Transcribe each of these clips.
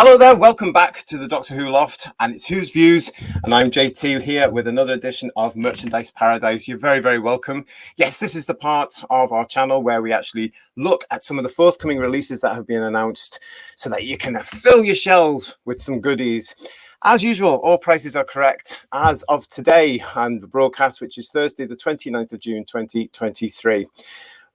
Hello there, welcome back to the Doctor Who Loft, and it's Who's Views, and I'm JT here with another edition of Merchandise Paradise. You're very, very welcome. Yes, this is the part of our channel where we actually look at some of the forthcoming releases that have been announced so that you can fill your shelves with some goodies. As usual, all prices are correct as of today and the broadcast, which is Thursday, the 29th of June, 2023.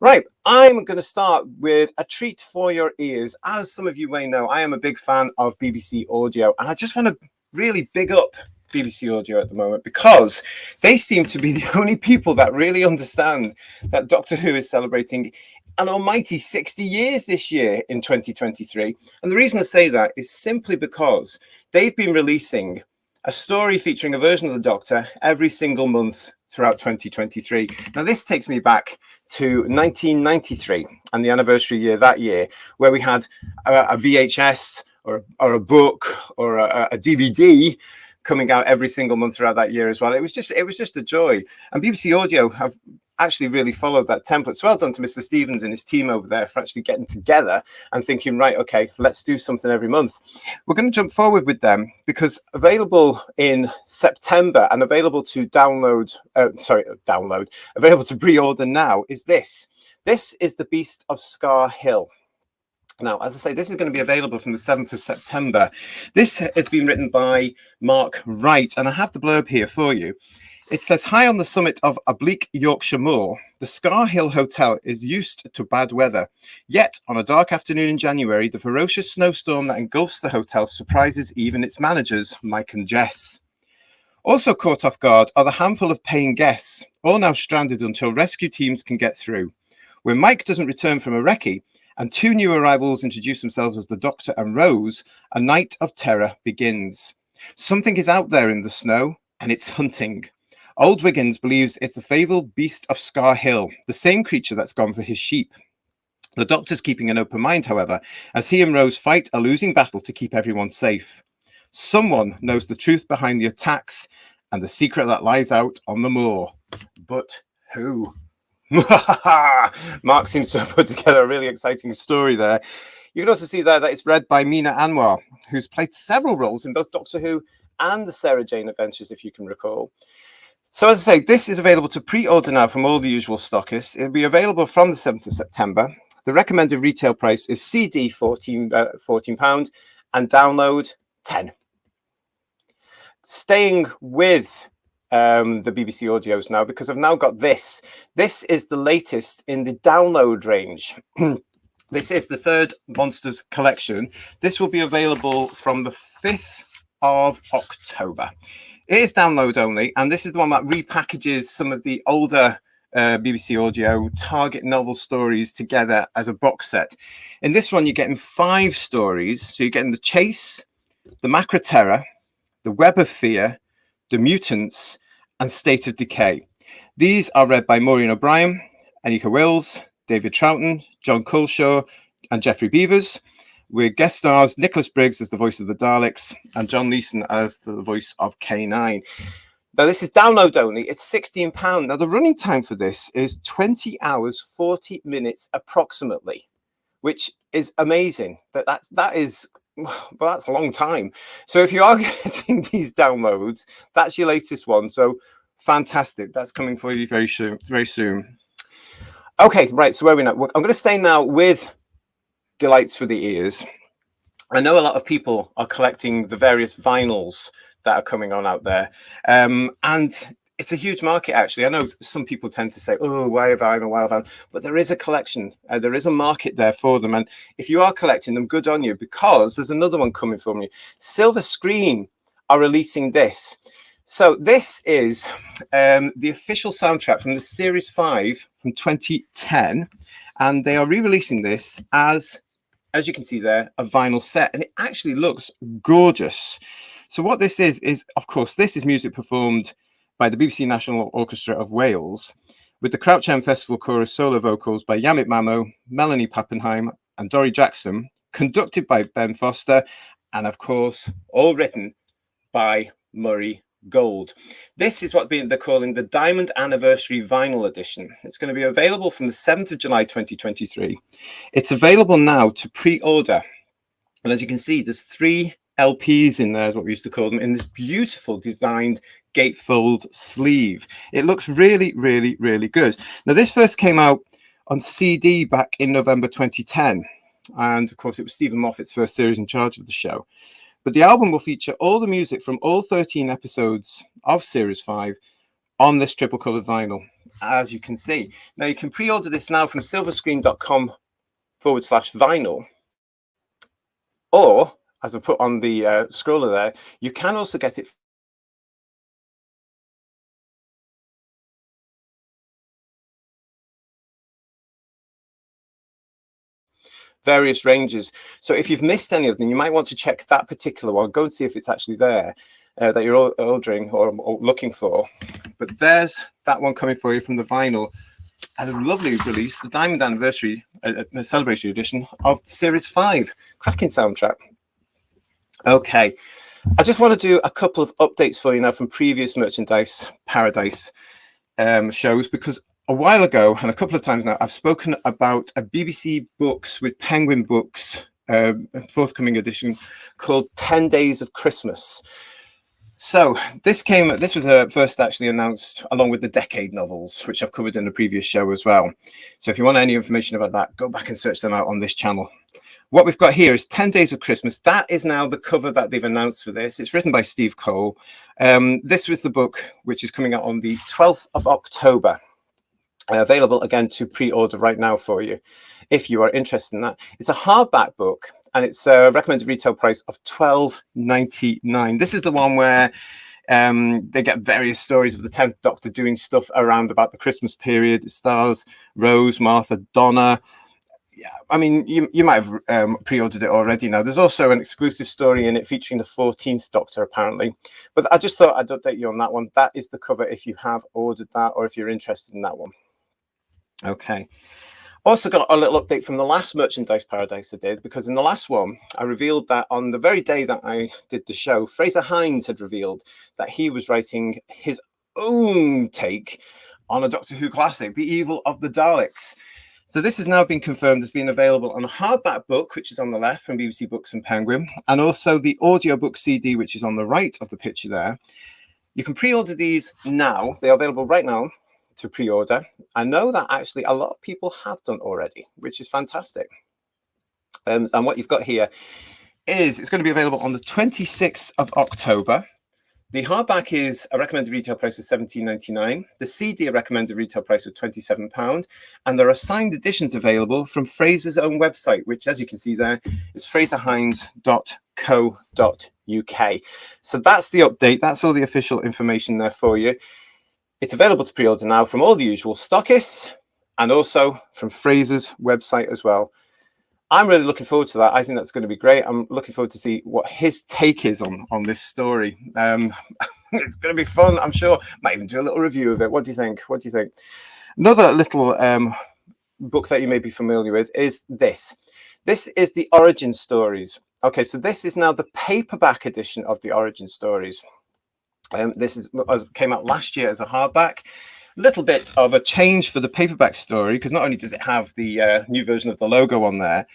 Right, I'm going to start with a treat for your ears. As some of you may know, I am a big fan of BBC Audio, and I just want to really big up BBC Audio at the moment because they seem to be the only people that really understand that Doctor Who is celebrating an almighty 60 years this year in 2023. And the reason I say that is simply because they've been releasing a story featuring a version of the Doctor every single month throughout 2023. Now, this takes me back to 1993 and the anniversary year that year, where we had a VHS or a book or a DVD coming out every single month throughout that year as well. It was just a joy. And BBC Audio have actually really followed that template. So well done to Mr. Stevens and his team over there for actually getting together and thinking, right, okay, let's do something every month. We're going to jump forward with them because available in September and available to available to pre-order now is this. This is The Beast of Scar Hill. Now, as I say, this is going to be available from the 7th of September. This has been written by Mark Wright, and I have the blurb here for you. It says, high on the summit of a bleak Yorkshire moor, the Scar Hill Hotel is used to bad weather. Yet, on a dark afternoon in January, the ferocious snowstorm that engulfs the hotel surprises even its managers, Mike and Jess. Also caught off guard are the handful of paying guests, all now stranded until rescue teams can get through. When Mike doesn't return from a recce, and two new arrivals introduce themselves as the Doctor and Rose, a night of terror begins. Something is out there in the snow, and it's hunting. Old Wiggins believes it's the fabled Beast of Scar Hill, the same creature that's gone for his sheep. The Doctor's keeping an open mind, however, as he and Rose fight a losing battle to keep everyone safe. Someone knows the truth behind the attacks and the secret that lies out on the moor. But who? Mark seems to have put together a really exciting story there. You can also see there that it's read by Mina Anwar, who's played several roles in both Doctor Who and the Sarah Jane Adventures, if you can recall. So as I say, this is available to pre-order now from all the usual stockists. It'll be available from the 7th of September. The recommended retail price is CD £14 and download £10. Staying with the BBC Audios now, because I've now got this. This is the latest in the download range. This is the third Monsters collection. This will be available from the 5th of October. It is download only, and this is the one that repackages some of the older BBC Audio Target novel stories together as a box set. In this one, you're getting 5 stories. So you're getting The Chase, The Macra Terror, The Web of Fear, The Mutants, and State of Decay. These are read by Maureen O'Brien, Anika Wills, David Troughton, John Culshaw, and Geoffrey Beavers, with guest stars Nicholas Briggs as the voice of the Daleks and John Leeson as the voice of K9. Now, this is download only. It's £16. Now, the running time for this is 20 hours, 40 minutes approximately, which is amazing. That's a long time. So if you are getting these downloads, that's your latest one. So fantastic. That's coming for you very soon. Okay, right. So where are we now? I'm going to stay now with delights for the ears. I know a lot of people are collecting the various vinyls that are coming on out there. And it's a huge market, actually. I know some people tend to say, oh, why a vinyl? But there is a collection. There is a market there for them. And if you are collecting them, good on you, because there's another one coming from you. Silver Screen are releasing this. So this is the official soundtrack from the Series 5 from 2010. And they are re-releasing this as you can see there, a vinyl set. And it actually looks gorgeous. So what this is, of course, this is music performed by the BBC National Orchestra of Wales, with the Crouch End Festival Chorus solo vocals by Yamit Mamo, Melanie Pappenheim, and Dory Jackson, conducted by Ben Foster, and of course, all written by Murray Gold. This is what they're calling the Diamond Anniversary Vinyl Edition. It's going to be available from the 7th of July 2023. It's available now to pre-order And as you can see, there's 3 LPs in there, is what we used to call them, in this beautiful designed gatefold sleeve. It looks really, really, really good. Now, this first came out on CD back in November 2010. And of course, it was Stephen Moffat's first series in charge of the show. But the album will feature all the music from all 13 episodes of Series 5 on this triple coloured vinyl, as you can see. Now, you can pre-order this now from silverscreen.com/vinyl. Or, as I put on the scroller there, you can also get it various ranges. So if you've missed any of them, you might want to check that particular one. Go and see if it's actually there that you're ordering or looking for. But there's that one coming for you from the vinyl. And a lovely release, the Diamond Anniversary Celebration Edition of Series 5. Cracking soundtrack. Okay, I just want to do a couple of updates for you now from previous Merchandise Paradise shows, because a while ago and a couple of times now I've spoken about a BBC Books with Penguin Books forthcoming edition called 10 Days of Christmas. So this was first actually announced along with the Decade novels, which I've covered in a previous show as well. So if you want any information about that, go back and search them out on this channel. What we've got here is 10 Days of Christmas. That is now the cover that they've announced for this. It's written by Steve Cole. This was the book, which is coming out on the 12th of October. Available again to pre-order right now for you, if you are interested in that. It's a hardback book, and it's a recommended retail price of $12.99. This is the one where they get various stories of the 10th Doctor doing stuff around about the Christmas period. It stars Rose, Martha, Donna. Yeah, I mean, you might have pre-ordered it already now. There's also an exclusive story in it featuring the 14th Doctor, apparently. But I just thought I'd update you on that one. That is the cover if you have ordered that or if you're interested in that one. Okay. Also got a little update from the last Merchandise Paradise I did, because in the last one, I revealed that on the very day that I did the show, Fraser Hines had revealed that he was writing his own take on a Doctor Who classic, The Evil of the Daleks. So this has now been confirmed as being available on a hardback book, which is on the left from BBC Books and Penguin, and also the audiobook CD, which is on the right of the picture there. You can pre-order these now. They're available right now to pre-order. I know that actually a lot of people have done already, which is fantastic. And what you've got here is it's going to be available on the 26th of October. The hardback is a recommended retail price of $17.99. The CD a recommended retail price of £27. And there are signed editions available from Fraser's own website, which, as you can see there, is fraserhines.co.uk. So that's the update. That's all the official information there for you. It's available to pre-order now from all the usual stockists and also from Fraser's website as well. I'm really looking forward to that. I think that's going to be great. I'm looking forward to see what his take is on this story. It's going to be fun, I'm sure. Might even do a little review of it. What do you think? What do you think? Another little book that you may be familiar with is this. This is the Origin Stories. Okay, so this is now the paperback edition of the Origin Stories. This came out last year as a hardback. Little bit of a change for the paperback story, because not only does it have the new version of the logo on there,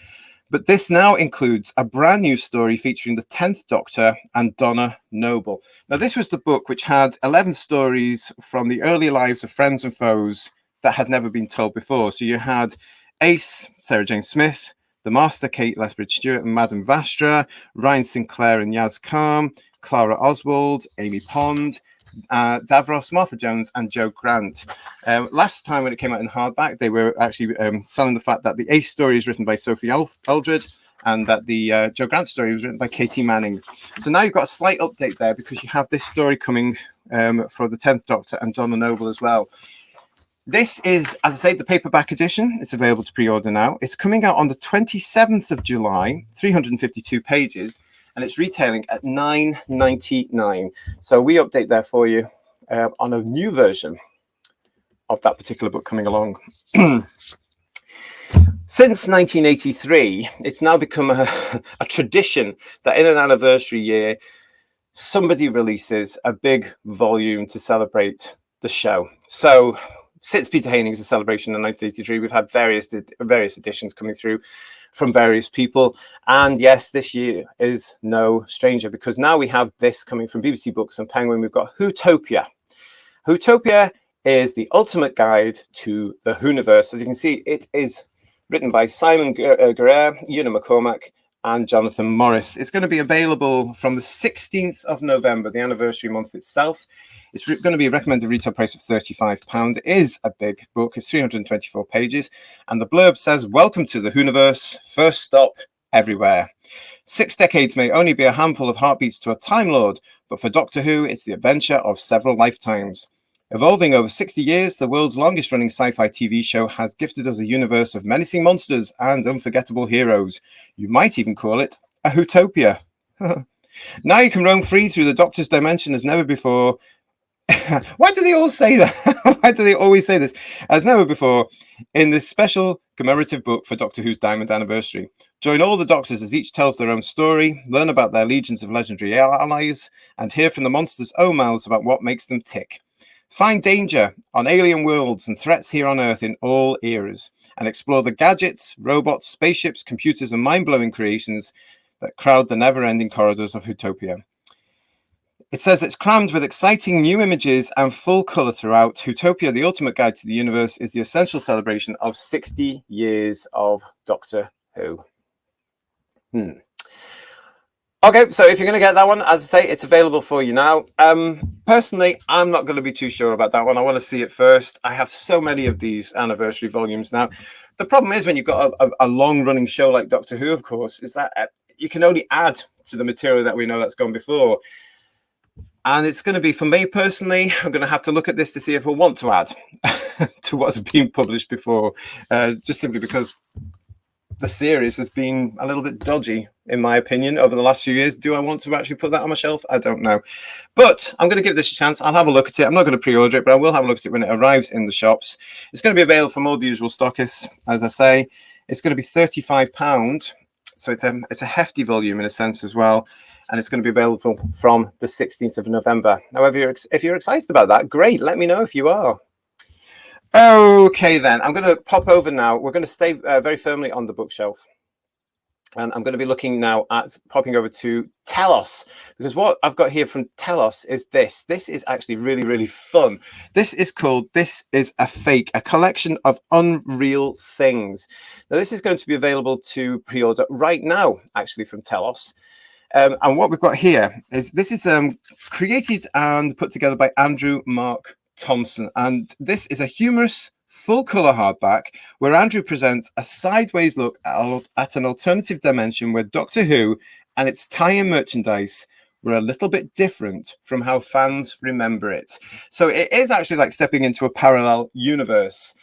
but this now includes a brand new story featuring the 10th Doctor and Donna Noble. Now, this was the book which had 11 stories from the early lives of friends and foes that had never been told before. So you had Ace, Sarah Jane Smith, the Master, Kate Lethbridge Stewart and Madame Vastra, Ryan Sinclair and Yaz Khan, Clara Oswald, Amy Pond, Davros, Martha Jones, and Jo Grant. Last time when it came out in hardback, they were actually selling the fact that the Ace story is written by Sophie Aldred and that the Jo Grant story was written by Katie Manning. So now you've got a slight update there, because you have this story coming for the 10th Doctor and Donna Noble as well. This is, as I say, the paperback edition. It's available to pre-order now. It's coming out on the 27th of July, 352 pages. And it's retailing at $9.99. So we update there for you on a new version of that particular book coming along. Since 1983, it's now become a tradition that in an anniversary year, somebody releases a big volume to celebrate the show. So since Peter Haining is a celebration in 1983, we've had various editions coming through from various people. And yes, this year is no stranger, because now we have this coming from BBC Books and Penguin. We've got Whotopia. Whotopia is the ultimate guide to the Whoniverse. As you can see, it is written by Simon Guerrero, Una McCormack, and Jonathan Morris. It's going to be available from the 16th of November, the anniversary month itself. It's going to be a recommended retail price of £35. It is a big book. It's 324 pages. And the blurb says, "Welcome to the Whoniverse, first stop everywhere. 6 decades may only be a handful of heartbeats to a Time Lord, but for Doctor Who, it's the adventure of several lifetimes. Evolving over 60 years, the world's longest-running sci-fi TV show has gifted us a universe of menacing monsters and unforgettable heroes. You might even call it a Whotopia. Now you can roam free through the Doctor's dimension as never before." Why do they all say that? Why do they always say this? "As never before, in this special commemorative book for Doctor Who's Diamond Anniversary. Join all the Doctors as each tells their own story, learn about their legions of legendary allies, and hear from the monsters' own mouths about what makes them tick. Find danger on alien worlds and threats here on Earth in all eras, and explore the gadgets, robots, spaceships, computers, and mind-blowing creations that crowd the never-ending corridors of Whotopia." It says it's crammed with exciting new images and full colour throughout. Whotopia, the ultimate guide to the universe, is the essential celebration of 60 years of Doctor Who. Okay, so if you're going to get that one, as I say, it's available for you now. Personally, I'm not going to be too sure about that one. I want to see it first. I have so many of these anniversary volumes now. The problem is when you've got a long-running show like Doctor Who, of course, is that you can only add to the material that we know that's gone before. And it's going to be, for me personally, I'm going to have to look at this to see if I want to add to what's been published before, just simply because the series has been a little bit dodgy, in my opinion, over the last few years. Do I want to actually put that on my shelf? I don't know. But I'm going to give this a chance. I'll have a look at it. I'm not going to pre-order it, but I will have a look at it when it arrives in the shops. It's going to be available from all the usual stockists, as I say. It's going to be £35. So it's a hefty volume in a sense as well. And it's going to be available from the 16th of November. Now, if you're excited about that, great. Let me know if you are. Okay, then. I'm going to pop over now. We're going to stay very firmly on the bookshelf. And I'm going to be looking now at popping over to Telos, because what I've got here from Telos is this. This is actually really, really fun. This is called This Is a Fake, a collection of unreal things. Now, this is going to be available to pre-order right now, actually, from Telos. And what we've got here is this is created and put together by Andrew Mark Thompson. And this is a humorous full color hardback where Andrew presents a sideways look at an alternative dimension where Doctor Who and its tie-in merchandise were a little bit different from how fans remember it. So it is actually like stepping into a parallel universe.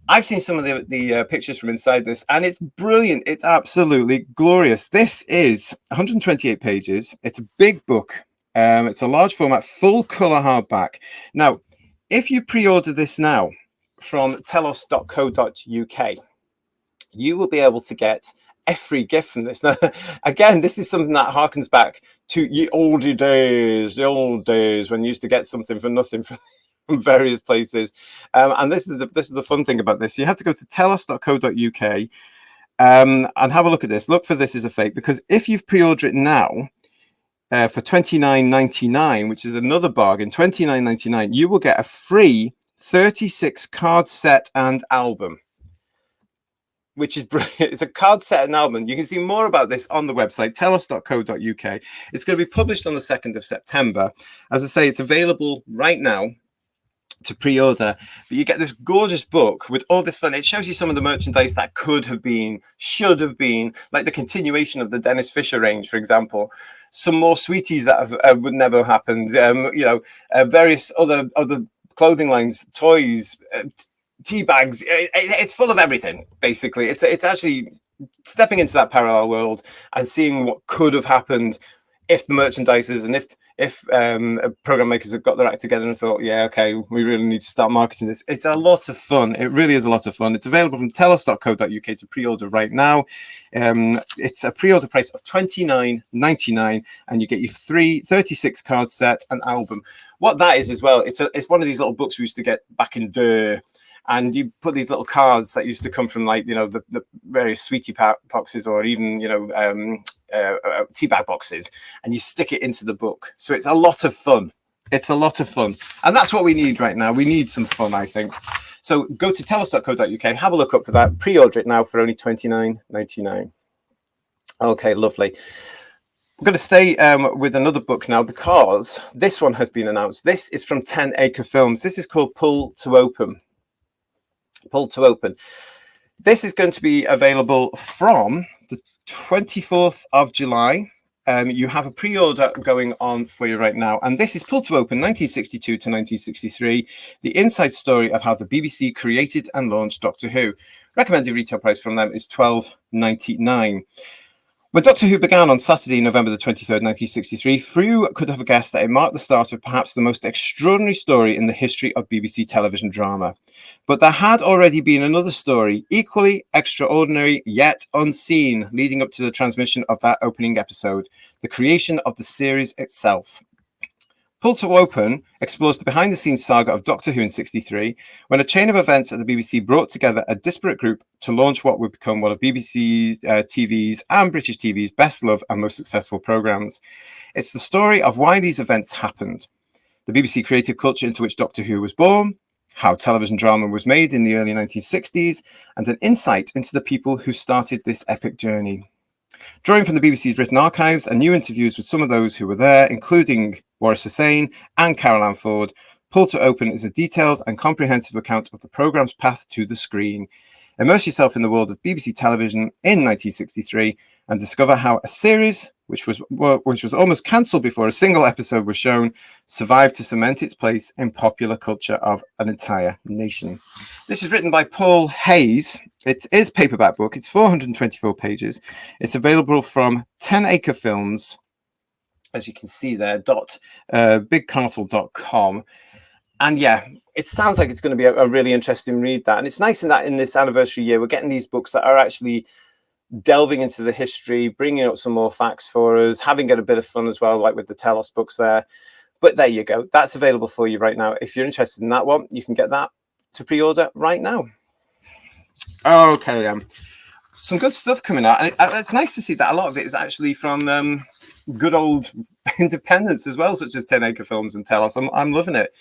I've seen some of the pictures from inside this, and it's brilliant. It's absolutely glorious. This is 128 pages. It's a big book. It's a large format, full color hardback. Now, if you pre-order this now from telos.co.uk, you will be able to get a free gift from this. Now, again, this is something that harkens back to the old days when you used to get something for nothing from various places. And this is the fun thing about this. You have to go to telos.co.uk and have a look at this. Look for This Is a Fake, because if you've pre-ordered it now for $29.99, which is another bargain, $29.99, you will get a free 36 card set and album, which is brilliant. It's a card set and album. You can see more about this on the website, telos.co.uk. It's going to be published on the 2nd of September. As I say, it's available right now to pre-order, but you get this gorgeous book with all this fun. It shows you some of the merchandise that could have been, should have been, like the continuation of the Dennis Fisher range, for example. Some more sweeties that would never have happened. Various other clothing lines, toys, tea bags. It's full of everything, basically. It's actually stepping into that parallel world and seeing what could have happened if the merchandisers and if program makers have got their act together and thought, yeah, okay, we really need to start marketing this. It's a lot of fun. It really is a lot of fun. It's available from telos.co.uk to pre-order right now. It's a pre-order price of £29.99, and you get your 36 card set and album. What that is as well, it's one of these little books we used to get back in the. And you put these little cards that used to come from, like, you know, the various sweetie boxes, or even, you know, tea bag boxes, and you stick it into the book. So it's a lot of fun. It's a lot of fun. And that's what we need right now. We need some fun, I think. So go to telos.co.uk, have a look up for that. Pre-order it now for only £29.99. Okay, lovely. I'm going to stay with another book now, because this one has been announced. This is from 10 Acre Films. This is called Pull to Open. Pull to Open. This is going to be available from the 24th of July. You have a pre-order going on for you right now. And this is Pull to Open, 1962 to 1963, the inside story of how the BBC created and launched Doctor Who. Recommended retail price from them is £12.99. When Doctor Who began on Saturday, November the 23rd, 1963, few could have guessed that it marked the start of perhaps the most extraordinary story in the history of BBC television drama. But there had already been another story, equally extraordinary yet unseen, leading up to the transmission of that opening episode, the creation of the series itself. Pull to Open explores the behind-the-scenes saga of Doctor Who in '63, when a chain of events at the BBC brought together a disparate group to launch what would become one of BBC TV's and British TV's best-loved and most successful programmes. It's the story of why these events happened, the BBC creative culture into which Doctor Who was born, how television drama was made in the early 1960s, and an insight into the people who started this epic journey. Drawing from the BBC's written archives and new interviews with some of those who were there, including Waris Hussein and Carol Ann Ford, Pull to Open is a detailed and comprehensive account of the programme's path to the screen. Immerse yourself in the world of BBC television in 1963 and discover how a series, which was almost cancelled before a single episode was shown, survived to cement its place in popular culture of an entire nation. This is written by Paul Hayes. It is a paperback book. It's 424 pages. It's available from 10 Acre Films, as you can see there, bigcartel.com. And yeah, it sounds like it's going to be a really interesting read, that. And it's nice in that in this anniversary year, we're getting these books that are actually delving into the history, bringing up some more facts for us, having a bit of fun as well, like with the Telos books there. But there you go. That's available for you right now. If you're interested in that one, you can get that to pre-order right now. Okay, some good stuff coming out. And it's nice to see that a lot of it is actually from good old independents as well, such as 10 Acre Films and Telos. I'm loving it.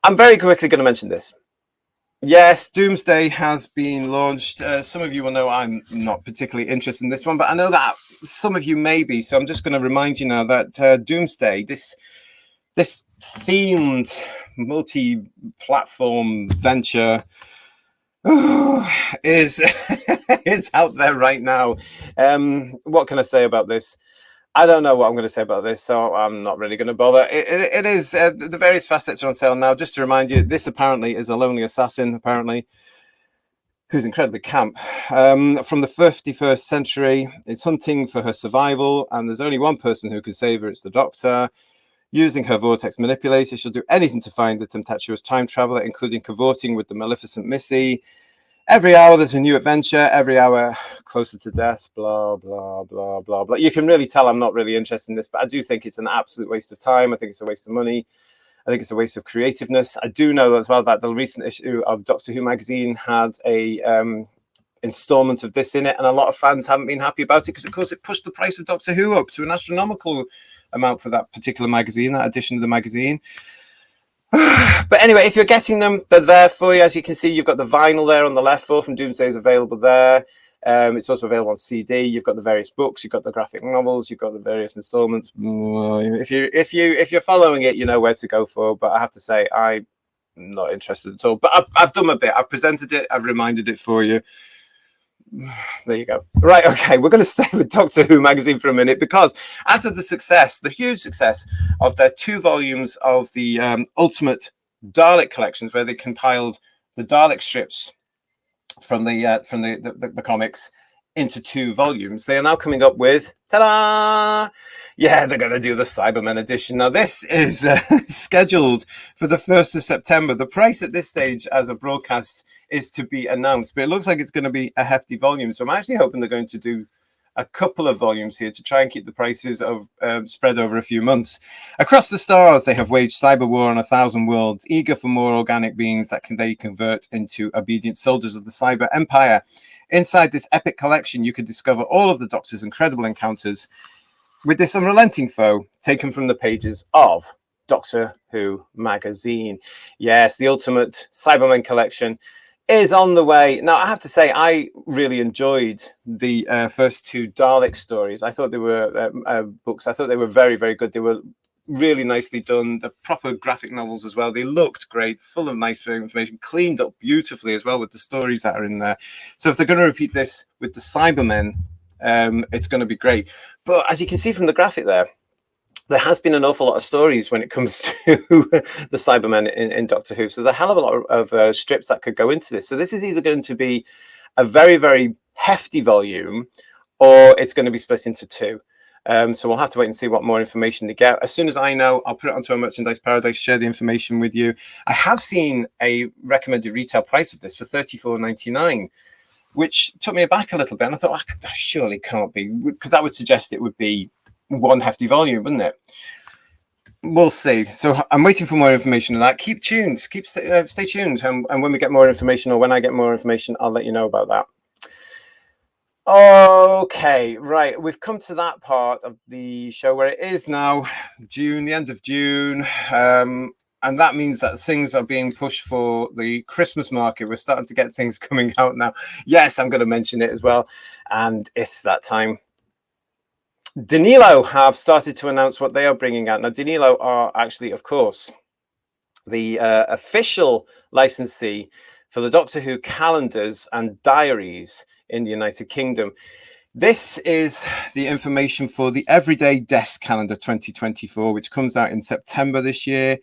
I'm very quickly going to mention this. Yes, Doomsday has been launched. Some of you will know I'm not particularly interested in this one, but I know that some of you may be. So I'm just going to remind you now that Doomsday, this themed multi-platform venture, is out there right now. What can I say about this? I don't know what I'm going to say about this, so I'm not really going to bother. It is the various facets are on sale now. Just to remind you, this apparently is a lonely assassin, apparently, who's incredibly camp. From the 51st century, it's hunting for her survival, and there's only one person who can save her. It's the Doctor. Using her vortex manipulator, she'll do anything to find the tempestuous time traveler, including cavorting with the Maleficent Missy. Every hour there's a new adventure, every hour closer to death, blah, blah, blah, blah, blah. You can really tell I'm not really interested in this, but I do think it's an absolute waste of time. I think it's a waste of money. I think it's a waste of creativeness. I do know as well that the recent issue of Doctor Who magazine had a installment of this in it, and a lot of fans haven't been happy about it because, of course, it pushed the price of Doctor Who up to an astronomical amount for that particular magazine, that edition of the magazine. But anyway, if you're getting them, they're there for you. As you can see, you've got the vinyl there on the left. Full from Doomsday is available there. It's also available on CD. You've got the various books. You've got the graphic novels. You've got the various installments. If you're following it, you know where to go for. But I have to say, I'm not interested at all. But I've done my bit. I've presented it. I've reminded it for you. There you go. Right, okay, we're going to stay with Doctor Who magazine for a minute, because after the huge success of their 2 volumes of the Ultimate Dalek collections, where they compiled the Dalek strips from the comics into 2 volumes. They are now coming up with, ta-da! Yeah, they're going to do the Cybermen edition. Now, this is scheduled for the 1st of September. The price at this stage as a broadcast is to be announced, but it looks like it's going to be a hefty volume. So I'm actually hoping they're going to do a couple of volumes here to try and keep the prices of spread over a few months. Across the stars, they have waged cyber war on 1,000 worlds, eager for more organic beings that they convert into obedient soldiers of the cyber empire. Inside this epic collection, you can discover all of the Doctor's incredible encounters with this unrelenting foe, taken from the pages of Doctor Who magazine. Yes, the ultimate Cybermen collection is on the way. Now, I have to say, I really enjoyed the first 2 Dalek stories. I thought they were books. I thought they were very, very good. They were really nicely done. The proper graphic novels as well. They looked great, full of nice information, cleaned up beautifully as well with the stories that are in there. So if they're going to repeat this with the Cybermen, it's going to be great. But as you can see from the graphic there has been an awful lot of stories when it comes to the Cybermen in Doctor Who. So there's a hell of a lot of strips that could go into this. So this is either going to be a very, very hefty volume, or it's going to be split into 2. So we'll have to wait and see what more information to get. As soon as I know, I'll put it onto our Merchandise Paradise, share the information with you. I have seen a recommended retail price of this for $34.99, which took me aback a little bit. And I thought, that surely can't be, because that would suggest it would be one hefty volume, wouldn't it? We'll see. So I'm waiting for more information on that. Keep tuned. Stay tuned. And when we get more information, or when I get more information, I'll let you know about that. Okay, right. We've come to that part of the show where it is now June, the end of June. And that means that things are being pushed for the Christmas market. We're starting to get things coming out now. Yes, I'm going to mention it as well. And it's that time. Danilo have started to announce what they are bringing out. Now, Danilo are actually, of course, the official licensee for the Doctor Who calendars and diaries in the United Kingdom. This is the information for the Everyday Desk Calendar 2024, which comes out in September this year.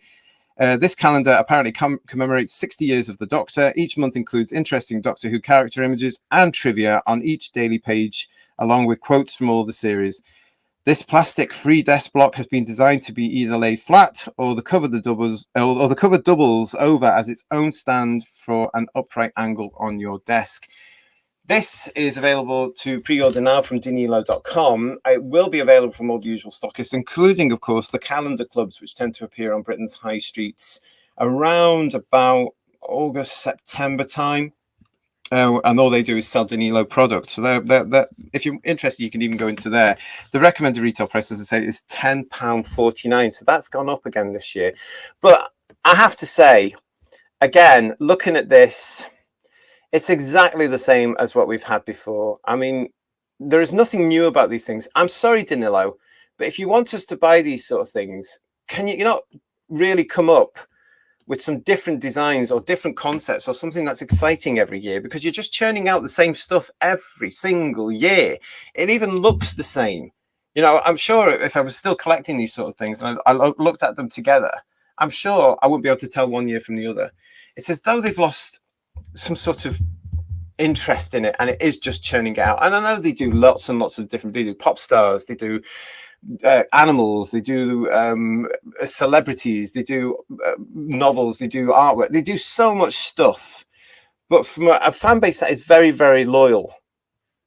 This calendar apparently commemorates 60 years of the Doctor. Each month includes interesting Doctor Who character images and trivia on each daily page, along with quotes from all the series. This plastic-free desk block has been designed to be either laid flat or the cover doubles over as its own stand for an upright angle on your desk. This is available to pre-order now from Danilo.com. It will be available from all the usual stockists, including, of course, the calendar clubs, which tend to appear on Britain's high streets around about August, September time. And all they do is sell Danilo products. So they're, if you're interested, you can even go into there. The recommended retail price, as I say, is £10.49. So that's gone up again this year. But I have to say, again, looking at this, it's exactly the same as what we've had before. I mean, there is nothing new about these things. I'm sorry, Danilo, but if you want us to buy these sort of things, can you not really come up with some different designs or different concepts or something that's exciting every year? Because you're just churning out the same stuff every single year. It even looks the same. You know, I'm sure if I was still collecting these sort of things and I looked at them together, I'm sure I wouldn't be able to tell one year from the other. It's as though they've lost some sort of interest in it, and it is just churning it out. And I know they do lots and lots of different, they do pop stars, they do animals, they do celebrities, they do novels, they do artwork, they do so much stuff. But from a fan base that is very, very loyal,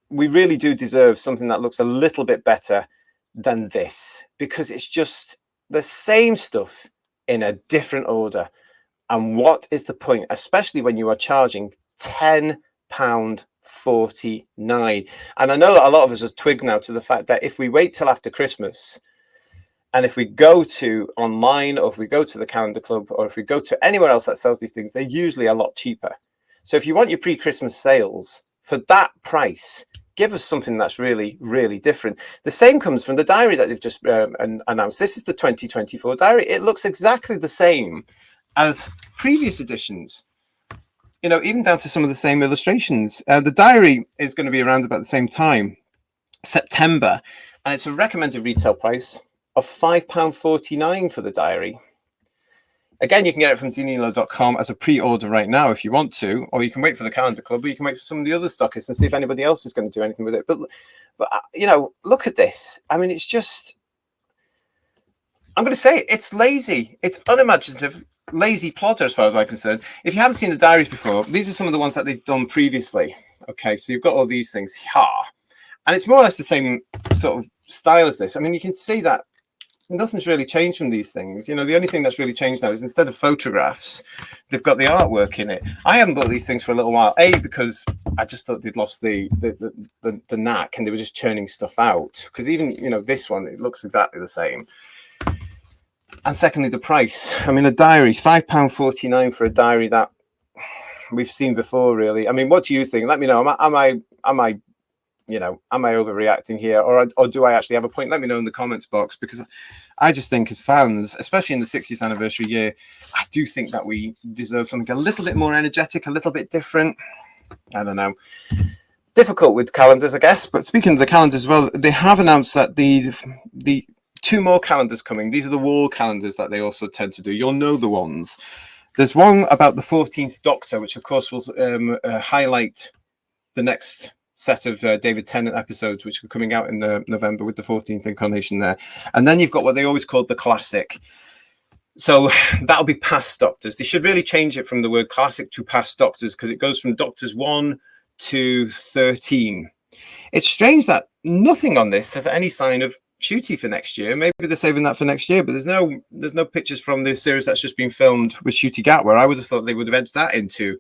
we really do deserve something that looks a little bit better than this, because it's just the same stuff in a different order. And what is the point, especially when you are charging £10.49? And I know that a lot of us have twigged now to the fact that if we wait till after Christmas, and if we go to online, or if we go to the calendar club, or if we go to anywhere else that sells these things, they're usually a lot cheaper. So if you want your pre-Christmas sales for that price, give us something that's really, really different. The same comes from the diary that they've just announced. This is the 2024 diary. It looks exactly the same as previous editions, you know, even down to some of the same illustrations. The diary is going to be around about the same time, September, and it's a recommended retail price of £5.49 for the diary. Again, you can get it from Dinilo.com as a pre-order right now if you want to, or you can wait for the Calendar Club, or you can wait for some of the other stockists and see if anybody else is going to do anything with it. But you know, look at this. I mean, it's just, I'm going to say it's lazy. It's unimaginative, lazy plotter as far as I'm concerned. If you haven't seen the diaries before, these are some of the ones that they've done previously. Okay, so you've got all these things here. And it's more or less the same sort of style as this. I mean, you can see that nothing's really changed from these things. You know, the only thing that's really changed now is instead of photographs, they've got the artwork in it. I haven't bought these things for a little while. A, because I just thought they'd lost the knack and they were just churning stuff out. Because even, you know, this one, it looks exactly the same. And secondly, the price. I mean, a diary, £5.49 for a diary that we've seen before, really. I mean, what do you think? Let me know. Am I you know, am I overreacting here, or do I actually have a point? Let me know in the comments box, because I just think as fans, especially in the 60th anniversary year, I do think that we deserve something a little bit more energetic, a little bit different. I don't know. Difficult with calendars, I guess. But speaking of the calendars as well, they have announced that the 2 more calendars coming. These are the wall calendars that they also tend to do. You'll know the ones. There's one about the 14th Doctor, which of course will highlight the next set of David Tennant episodes, which are coming out in November with the 14th incarnation there. And then you've got what they always called the classic. So that'll be past Doctors. They should really change it from the word classic to past Doctors, because it goes from Doctors 1 to 13. It's strange that nothing on this has any sign of Ncuti for next year. Maybe they're saving that for next year, but there's no pictures from the series that's just been filmed with Ncuti Gatwa. I would have thought they would have edged that into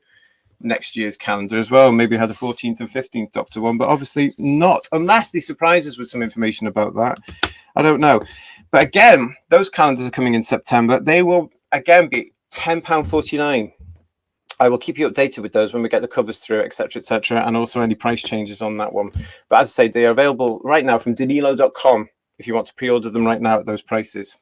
next year's calendar as well. Maybe had a 14th and 15th Doctor one, but obviously not, unless they surprise us with some information about that. I don't know. But again, those calendars are coming in September. They will again be £10.49. I will keep you updated with those when we get the covers through, etc., and also any price changes on that one. But as I say, they are available right now from Dinilo.com if you want to pre-order them right now at those prices.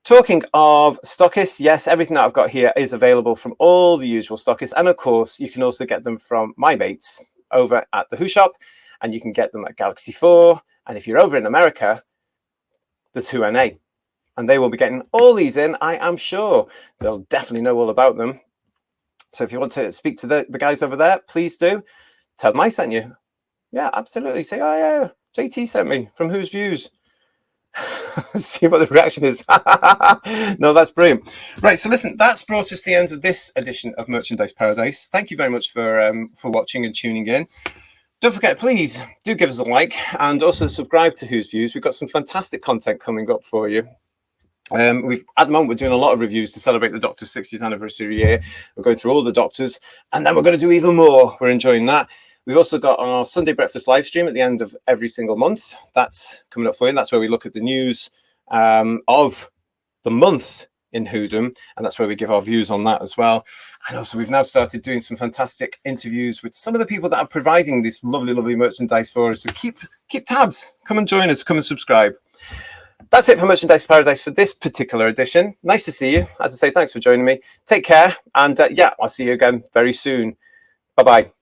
Talking of stockists, yes, everything that I've got here is available from all the usual stockists. And of course, you can also get them from my mates over at the Who Shop, and you can get them at Galaxy 4. And if you're over in America, there's Who NA. And they will be getting all these in, I am sure. They'll definitely know all about them. So if you want to speak to the guys over there, please do. Tell them I sent you. Yeah, absolutely. Say, oh yeah, JT sent me from Who's Views. See what the reaction is. No, that's brilliant. Right, so listen, that's brought us to the end of this edition of Merchandise Paradise. Thank you very much for watching and tuning in. Don't forget, please do give us a like and also subscribe to Who's Views. We've got some fantastic content coming up for you. At the moment, we're doing a lot of reviews to celebrate the Doctor's 60th anniversary year. We're going through all the Doctors, and then we're going to do even more. We're enjoying that. We've also got our Sunday breakfast live stream at the end of every single month. That's coming up for you. That's where we look at the news of the month in Whodom, and that's where we give our views on that as well. And also, we've now started doing some fantastic interviews with some of the people that are providing this lovely, lovely merchandise for us. So keep tabs. Come and join us. Come and subscribe. That's it for Merchandise Paradise for this particular edition. Nice to see you. As I say, thanks for joining me. Take care, and yeah, I'll see you again very soon. Bye-bye.